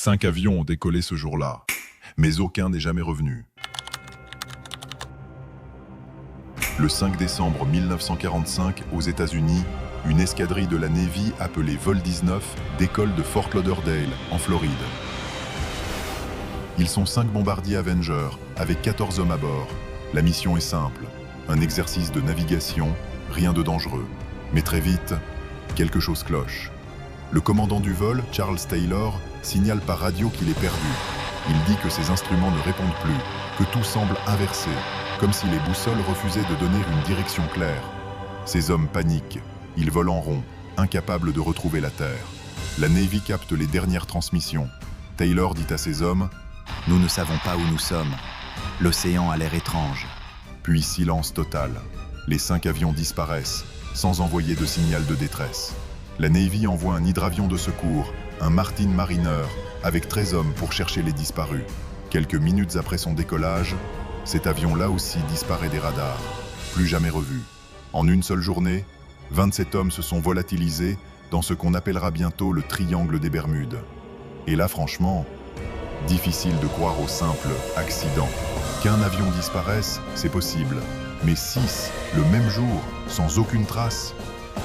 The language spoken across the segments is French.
5 avions ont décollé ce jour-là, mais aucun n'est jamais revenu. Le 5 décembre 1945, aux États-Unis, une escadrille de la Navy appelée Vol 19 décolle de Fort Lauderdale, en Floride. Ils sont 5 bombardiers Avenger, avec 14 hommes à bord. La mission est simple, un exercice de navigation, rien de dangereux. Mais très vite, quelque chose cloche. Le commandant du vol, Charles Taylor, signale par radio qu'il est perdu. Il dit que ses instruments ne répondent plus, que tout semble inversé, comme si les boussoles refusaient de donner une direction claire. Ces hommes paniquent, ils volent en rond, incapables de retrouver la Terre. La Navy capte les dernières transmissions. Taylor dit à ses hommes « Nous ne savons pas où nous sommes. L'océan a l'air étrange. » Puis silence total. Les 5 avions disparaissent, sans envoyer de signal de détresse. La Navy envoie un hydravion de secours, un Martin Mariner, avec 13 hommes pour chercher les disparus. Quelques minutes après son décollage, cet avion là aussi disparaît des radars, plus jamais revu. En une seule journée, 27 hommes se sont volatilisés dans ce qu'on appellera bientôt le triangle des Bermudes. Et là franchement, difficile de croire au simple accident. Qu'un avion disparaisse, c'est possible, mais 6, le même jour, sans aucune trace,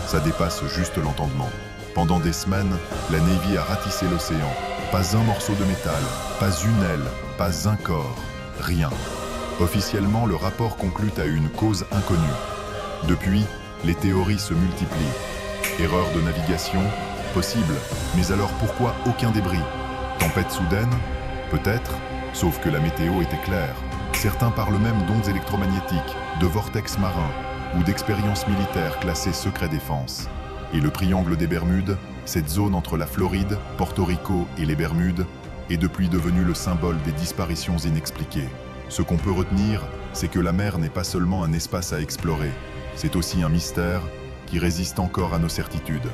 ça dépasse juste l'entendement. Pendant des semaines, la Navy a ratissé l'océan. Pas un morceau de métal, pas une aile, pas un corps, rien. Officiellement, le rapport conclut à une cause inconnue. Depuis, les théories se multiplient. Erreur de navigation? Possible. Mais alors pourquoi aucun débris? Tempête soudaine? Peut-être, sauf que la météo était claire. Certains parlent même d'ondes électromagnétiques, de vortex marins ou d'expériences militaires classées secret défense. Et le triangle des Bermudes, cette zone entre la Floride, Porto Rico et les Bermudes, est depuis devenu le symbole des disparitions inexpliquées. Ce qu'on peut retenir, c'est que la mer n'est pas seulement un espace à explorer, c'est aussi un mystère qui résiste encore à nos certitudes.